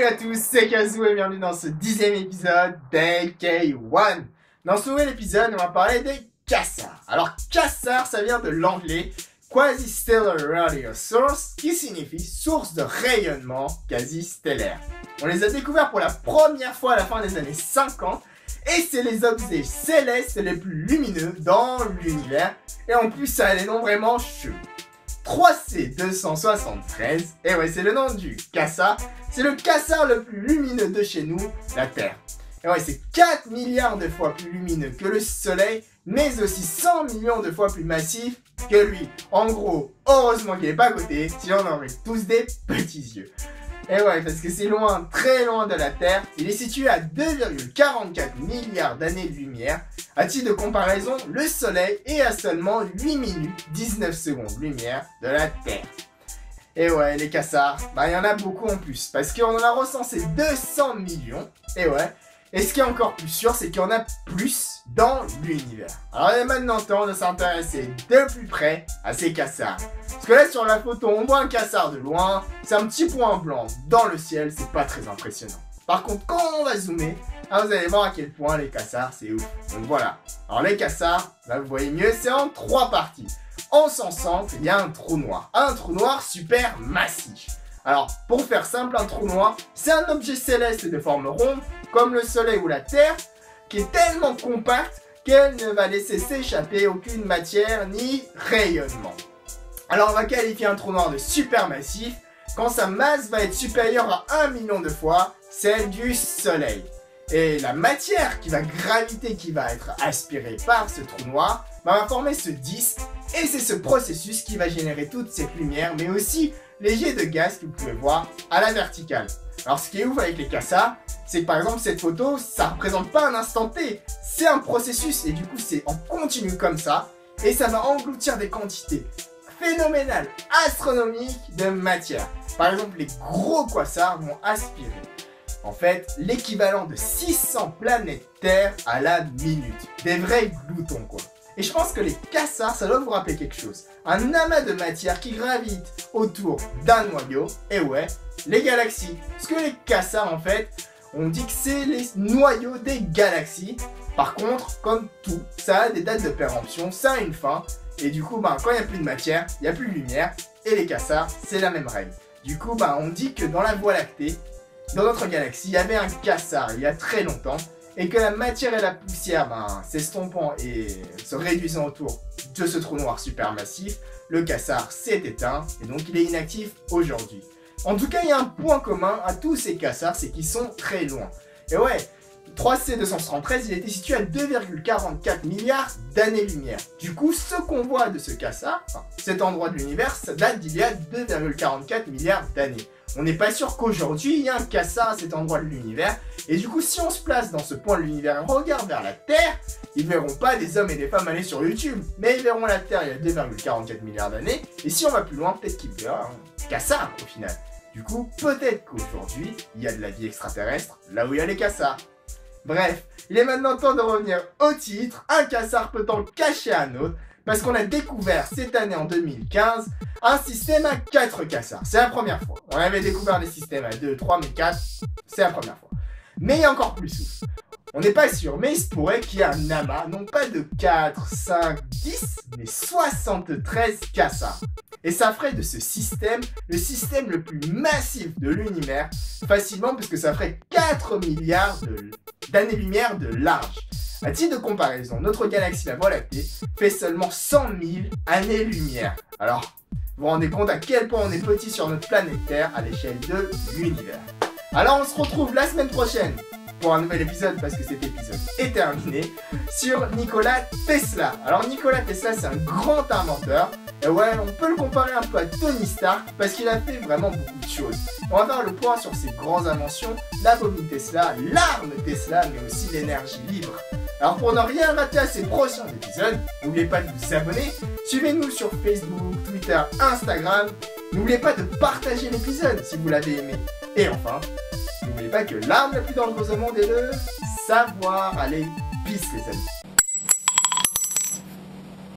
Salut à tous, c'est Kazoo et bienvenue dans ce 10e épisode d'AK1. Dans ce nouvel épisode, on va parler des quasars. Alors, quasar, ça vient de l'anglais Quasi-Stellar Radio Source, qui signifie source de rayonnement quasi-stellaire. On les a découverts pour la première fois à la fin des années 50, et c'est les objets célestes les plus lumineux dans l'univers, et en plus ça a des noms vraiment chelous. 3C273, et ouais, c'est le nom du quasar. C'est le quasar le plus lumineux de chez nous, la Terre. Et ouais, c'est 4 milliards de fois plus lumineux que le Soleil, mais aussi 100 millions de fois plus massif que lui. En gros, heureusement qu'il n'est pas à côté, sinon on aurait tous des petits yeux. Et ouais, parce que c'est loin, très loin de la Terre. Il est situé à 2,44 milliards d'années-lumière. À titre de comparaison, le Soleil est à seulement 8 minutes 19 secondes-lumière de la Terre. Et ouais, les quasars, il y en a beaucoup en plus, parce qu'on en a recensé 200 millions. Et ouais, et ce qui est encore plus sûr, c'est qu'il y en a plus dans l'univers. Alors il est maintenant temps de s'intéresser de plus près à ces quasars. Parce que là sur la photo, on voit un quasar de loin, c'est un petit point blanc dans le ciel, c'est pas très impressionnant. Par contre, quand on va zoomer, vous allez voir à quel point les quasars, c'est ouf. Donc voilà. Alors les quasars, là vous voyez mieux, c'est en 3 parties. En son centre, il y a un trou noir. Un trou noir super massif. Alors, pour faire simple, un trou noir, c'est un objet céleste de forme ronde, comme le Soleil ou la Terre, qui est tellement compacte qu'elle ne va laisser s'échapper aucune matière ni rayonnement. Alors, on va qualifier un trou noir de supermassif quand sa masse va être supérieure à 1 million de fois celle du Soleil. Et la matière qui va graviter, qui va être aspirée par ce trou noir, va former ce disque, et c'est ce processus qui va générer toute cette lumière, mais aussi les jets de gaz que vous pouvez voir à la verticale. Alors ce qui est ouf avec les quasars, c'est que par exemple cette photo, ça ne représente pas un instant T, c'est un processus, et du coup c'est en continu comme ça, et ça va engloutir des quantités phénoménales, astronomiques de matière. Par exemple, les gros quasars vont aspirer en fait l'équivalent de 600 planètes Terre à la minute. Des vrais gloutons quoi. Et je pense que les quasars, ça doit vous rappeler quelque chose. Un amas de matière qui gravite autour d'un noyau. Et ouais, les galaxies. Parce que les quasars, en fait, on dit que c'est les noyaux des galaxies. Par contre, comme tout, ça a des dates de péremption, ça a une fin. Et du coup, quand il n'y a plus de matière, il n'y a plus de lumière. Et les quasars, c'est la même règle. Du coup, on dit que dans la Voie lactée, dans notre galaxie, il y avait un quasar il y a très longtemps. Et que la matière et la poussière, s'estompant et se réduisant autour de ce trou noir supermassif, le quasar s'est éteint et donc il est inactif aujourd'hui. En tout cas, il y a un point commun à tous ces quasars, c'est qu'ils sont très loin. Et ouais, 3C273, il était situé à 2,44 milliards d'années-lumière. Du coup, ce qu'on voit de ce quasar, cet endroit de l'univers, ça date d'il y a 2,44 milliards d'années. On n'est pas sûr qu'aujourd'hui, il y a un quasar à cet endroit de l'univers. Et du coup, si on se place dans ce point de l'univers et on regarde vers la Terre, ils ne verront pas des hommes et des femmes aller sur YouTube. Mais ils verront la Terre il y a 2,44 milliards d'années. Et si on va plus loin, peut-être qu'ils verront un quasar au final. Du coup, peut-être qu'aujourd'hui, il y a de la vie extraterrestre là où il y a les quasars. Bref, il est maintenant temps de revenir au titre. Un quasar peut-on cacher un autre? Parce qu'on a découvert cette année en 2015 un système à 4 quasars. C'est la première fois. On avait découvert des systèmes à 2, 3, mais 4, c'est la première fois. Mais il y a encore plus ouf. On n'est pas sûr, mais il se pourrait qu'il y ait un amas, non pas de 4, 5, 10, mais 73 quasars. Et ça ferait de ce système le système le plus massif de l'univers, facilement parce que ça ferait 4 milliards d'années-lumière de large. À titre de comparaison, notre galaxie, la Voie lactée, fait seulement 100 000 années-lumière. Alors, vous vous rendez compte à quel point on est petit sur notre planète Terre à l'échelle de l'univers. Alors on se retrouve la semaine prochaine pour un nouvel épisode, parce que cet épisode est terminé, sur Nikola Tesla. Alors Nikola Tesla, c'est un grand inventeur. Et ouais, on peut le comparer un peu à Tony Stark, parce qu'il a fait vraiment beaucoup de choses. On va faire le point sur ses grandes inventions, la bobine Tesla, l'arme Tesla, mais aussi l'énergie libre. Alors pour ne rien rater à ces prochains épisodes, n'oubliez pas de vous abonner, suivez-nous sur Facebook, Twitter, Instagram. N'oubliez pas de partager l'épisode si vous l'avez aimé. Et enfin, n'oubliez pas que l'arme la plus dangereuse au monde est le savoir. Allez, peace les amis.